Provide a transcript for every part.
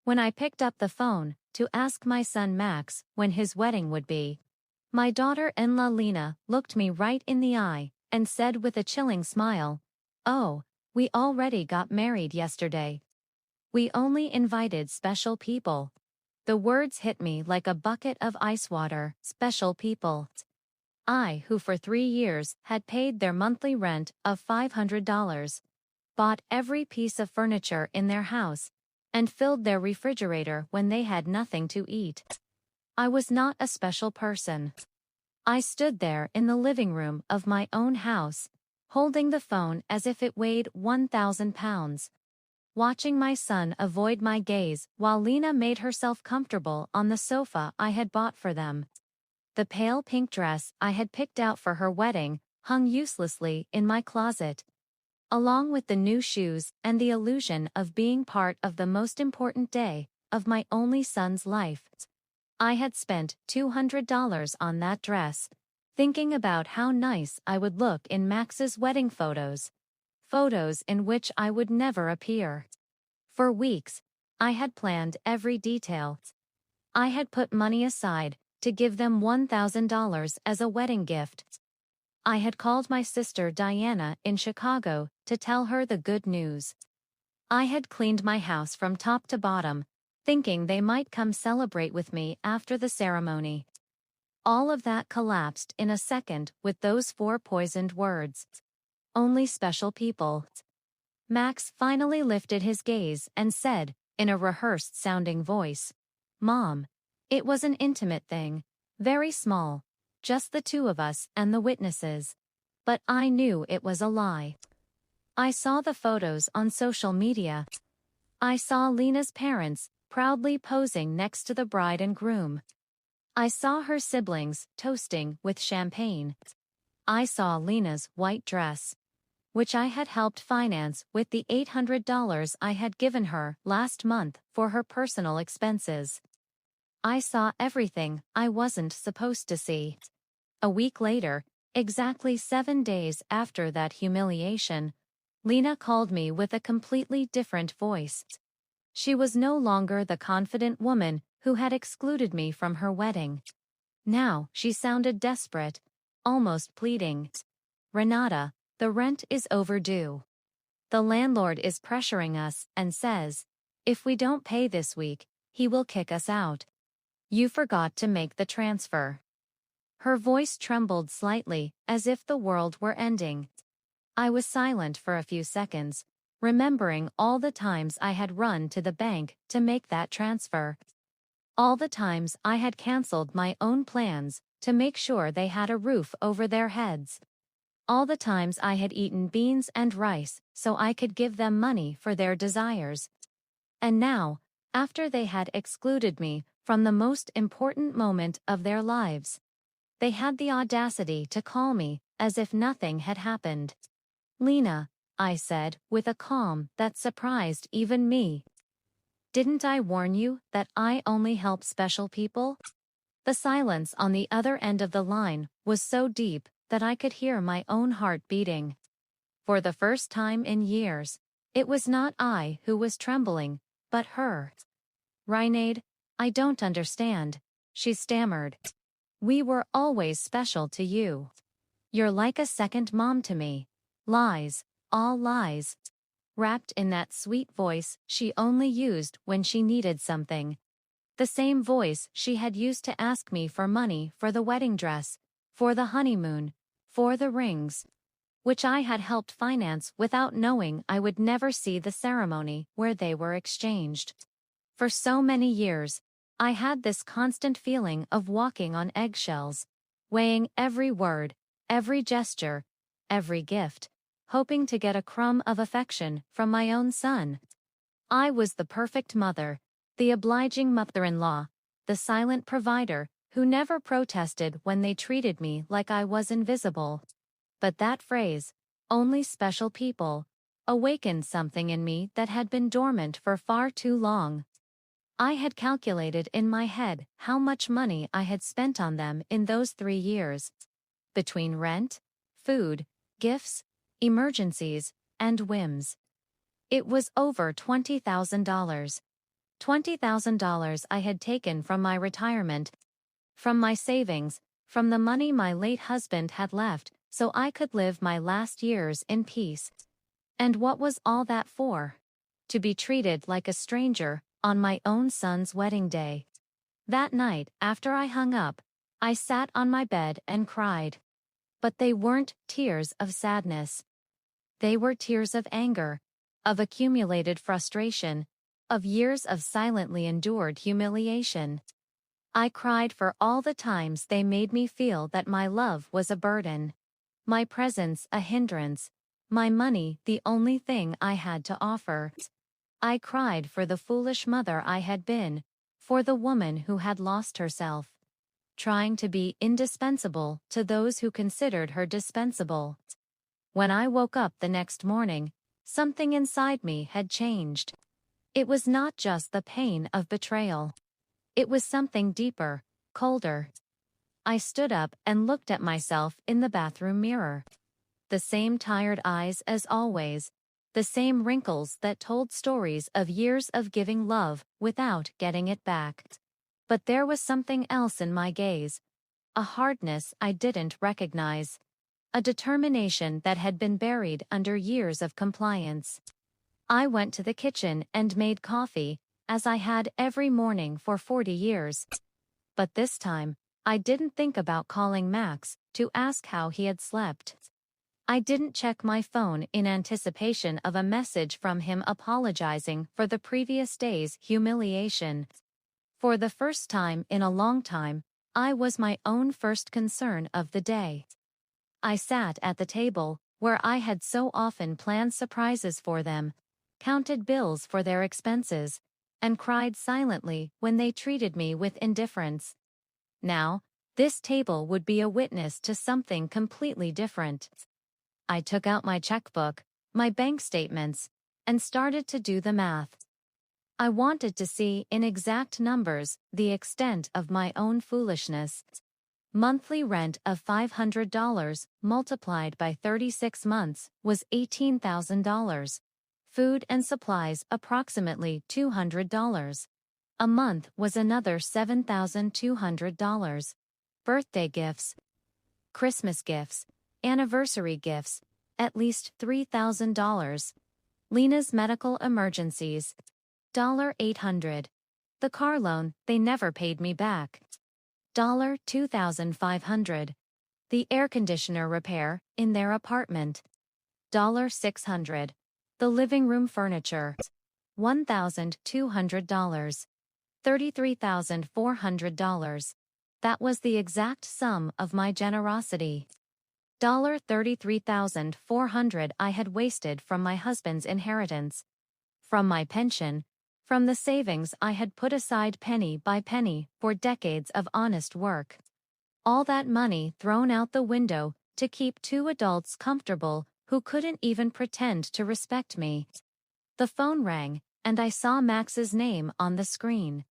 When I picked up the phone to ask my son Max when his wedding would be, my daughter-in-law Lena looked me right in the eye and said with a chilling smile, "Oh, we already got married yesterday. We only invited special people." The words hit me like a bucket of ice water. Special people. I, who for 3 years had paid their monthly rent of $500, bought every piece of furniture in their house, and filled their refrigerator when they had nothing to eat. I was not a special person. I stood there in the living room of my own house, holding the phone as if it weighed 1,000 pounds, watching my son avoid my gaze while Lena made herself comfortable on the sofa I had bought for them. The pale pink dress I had picked out for her wedding hung uselessly in my closet, along with the new shoes and the illusion of being part of the most important day of my only son's life. I had spent $200 on that dress, thinking about how nice I would look in Max's wedding photos. Photos in which I would never appear. For weeks, I had planned every detail. I had put money aside to give them $1,000 as a wedding gift. I had called my sister Diana in Chicago to tell her the good news. I had cleaned my house from top to bottom, thinking they might come celebrate with me after the ceremony. All of that collapsed in a second with those 4 poisoned words. Only special people. Max finally lifted his gaze and said, in a rehearsed-sounding voice, "Mom, it was an intimate thing, very small, just the 2 of us and the witnesses. But I knew it was a lie. I saw the photos on social media. I saw Lena's parents proudly posing next to the bride and groom. I saw her siblings toasting with champagne. I saw Lena's white dress, which I had helped finance with the $800 I had given her last month for her personal expenses. I saw everything I wasn't supposed to see." A week later, exactly 7 days after that humiliation, Lena called me with a completely different voice. She was no longer the confident woman who had excluded me from her wedding. Now she sounded desperate, almost pleading. "Renata, the rent is overdue. The landlord is pressuring us and says, if we don't pay this week, he will kick us out. You forgot to make the transfer." Her voice trembled slightly, as if the world were ending. I was silent for a few seconds, remembering all the times I had run to the bank to make that transfer. All the times I had canceled my own plans to make sure they had a roof over their heads. All the times I had eaten beans and rice so I could give them money for their desires. And now, after they had excluded me from the most important moment of their lives, they had the audacity to call me as if nothing had happened. "Lena," I said with a calm that surprised even me. "Didn't I warn you that I only help special people?" The silence on the other end of the line was so deep that I could hear my own heart beating. For the first time in years, it was not I who was trembling, but her. "Reinade, I don't understand," she stammered. "We were always special to you. You're like a second mom to me." Lies, all lies. Wrapped in that sweet voice she only used when she needed something. The same voice she had used to ask me for money for the wedding dress, for the honeymoon, for the rings, which I had helped finance without knowing I would never see the ceremony where they were exchanged. For so many years, I had this constant feeling of walking on eggshells, weighing every word, every gesture, every gift, hoping to get a crumb of affection from my own son. I was the perfect mother, the obliging mother-in-law, the silent provider who never protested when they treated me like I was invisible. But that phrase, "only special people," awakened something in me that had been dormant for far too long. I had calculated in my head how much money I had spent on them in those 3 years. Between rent, food, gifts, emergencies, and whims. It was over $20,000. $20,000 I had taken from my retirement, from my savings, from the money my late husband had left, so I could live my last years in peace. And what was all that for? To be treated like a stranger on my own son's wedding day. That night, after I hung up, I sat on my bed and cried. But they weren't tears of sadness. They were tears of anger, of accumulated frustration, of years of silently endured humiliation. I cried for all the times they made me feel that my love was a burden, my presence a hindrance, my money the only thing I had to offer. I cried for the foolish mother I had been, for the woman who had lost herself, trying to be indispensable to those who considered her dispensable. When I woke up the next morning, something inside me had changed. It was not just the pain of betrayal. It was something deeper, colder. I stood up and looked at myself in the bathroom mirror. The same tired eyes as always, the same wrinkles that told stories of years of giving love without getting it back. But there was something else in my gaze, a hardness I didn't recognize, a determination that had been buried under years of compliance. I went to the kitchen and made coffee, as I had every morning for 40 years. But this time, I didn't think about calling Max to ask how he had slept. I didn't check my phone in anticipation of a message from him apologizing for the previous day's humiliation. For the first time in a long time, I was my own first concern of the day. I sat at the table, where I had so often planned surprises for them, counted bills for their expenses, and cried silently when they treated me with indifference. Now, this table would be a witness to something completely different. I took out my checkbook, my bank statements, and started to do the math. I wanted to see in exact numbers the extent of my own foolishness. Monthly rent of $500 multiplied by 36 months was $18,000. Food and supplies approximately $200. A month was another $7,200. Birthday gifts, Christmas gifts, anniversary gifts, at least $3,000. Lena's medical emergencies, $800. The car loan, they never paid me back, $2,500. The air conditioner repair in their apartment, $600. The living room furniture, $1,200. $33,400. That was the exact sum of my generosity. $33,400 I had wasted from my husband's inheritance, from my pension, from the savings I had put aside penny by penny for decades of honest work. All that money thrown out the window to keep two adults comfortable who couldn't even pretend to respect me. The phone rang, and I saw Max's name on the screen.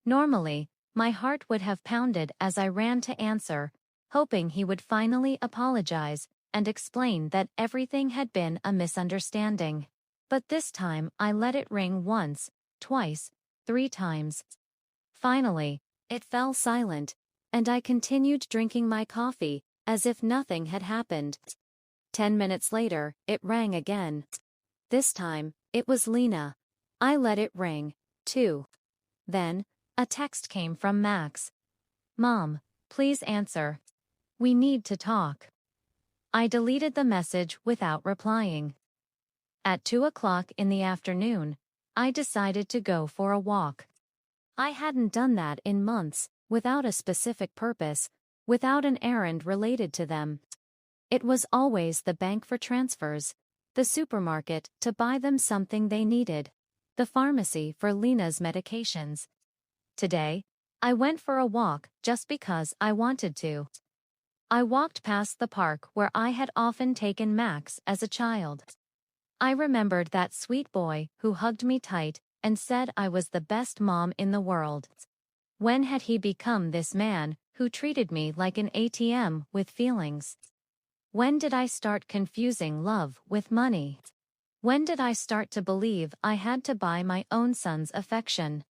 Normally, my heart would have pounded as I ran to answer, hoping he would finally apologize and explain that everything had been a misunderstanding. But this time I let it ring once, twice, 3 times. Finally, it fell silent, and I continued drinking my coffee as if nothing had happened. 10 minutes later, it rang again. This time, it was Lena. I let it ring, too. Then, a text came from Max. "Mom, please answer. We need to talk." I deleted the message without replying. At 2 o'clock in the afternoon, I decided to go for a walk. I hadn't done that in months, without a specific purpose, without an errand related to them. It was always the bank for transfers, the supermarket to buy them something they needed, the pharmacy for Lena's medications. Today, I went for a walk just because I wanted to. I walked past the park where I had often taken Max as a child. I remembered that sweet boy who hugged me tight and said I was the best mom in the world. When had he become this man who treated me like an ATM with feelings? When did I start confusing love with money? When did I start to believe I had to buy my own son's affection?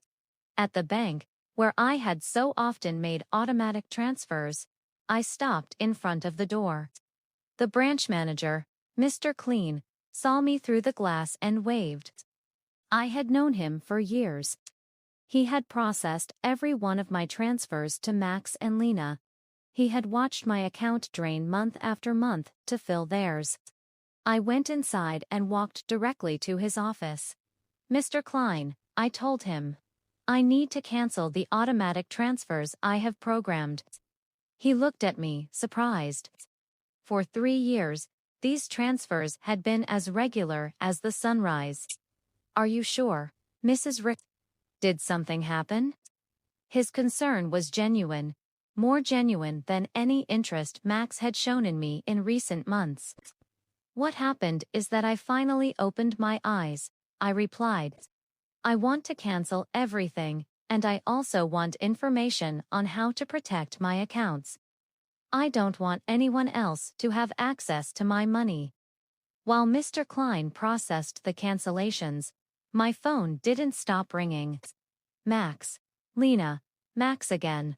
At the bank, where I had so often made automatic transfers, I stopped in front of the door. The branch manager, Mr. Clean, saw me through the glass and waved. I had known him for years. He had processed every one of my transfers to Max and Lena. He had watched my account drain month after month to fill theirs. I went inside and walked directly to his office. "Mr. Klein," I told him, "I need to cancel the automatic transfers I have programmed." He looked at me, surprised. For 3 years, these transfers had been as regular as the sunrise. "Are you sure, Mrs. Rick? Did something happen?" His concern was genuine, more genuine than any interest Max had shown in me in recent months. "What happened is that I finally opened my eyes," I replied. "I want to cancel everything, and I also want information on how to protect my accounts. I don't want anyone else to have access to my money." While Mr. Klein processed the cancellations, my phone didn't stop ringing. Max, Lena, Max again.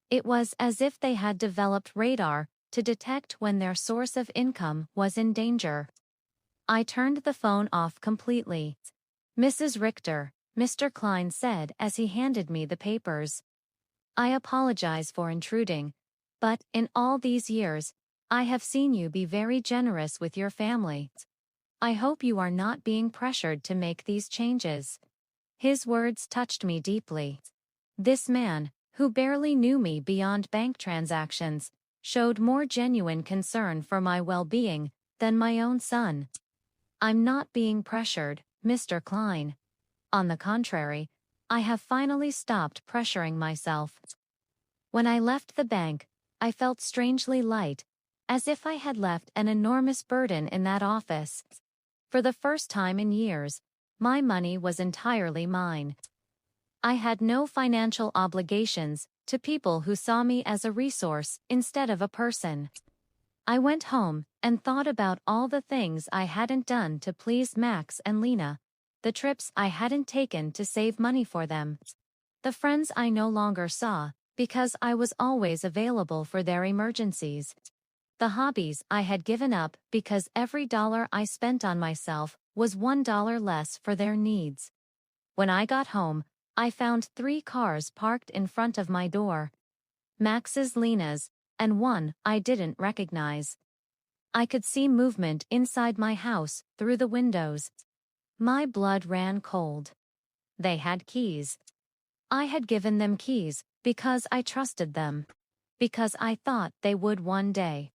It was as if they had developed radar to detect when their source of income was in danger. I turned the phone off completely. "Mrs. Richter," Mr. Klein said as he handed me the papers. "I apologize for intruding, but in all these years, I have seen you be very generous with your family. I hope you are not being pressured to make these changes." His words touched me deeply. This man, who barely knew me beyond bank transactions, showed more genuine concern for my well-being than my own son. "I'm not being pressured, Mr. Klein. On the contrary, I have finally stopped pressuring myself." When I left the bank, I felt strangely light, as if I had left an enormous burden in that office. For the first time in years, my money was entirely mine. I had no financial obligations to people who saw me as a resource instead of a person. I went home and thought about all the things I hadn't done to please Max and Lena, the trips I hadn't taken to save money for them, the friends I no longer saw because I was always available for their emergencies, the hobbies I had given up because every dollar I spent on myself was $1 less for their needs. When I got home, I found 3 cars parked in front of my door. Max's, Lena's, and one I didn't recognize. I could see movement inside my house through the windows. My blood ran cold. They had keys. I had given them keys because I trusted them. Because I thought they would one day.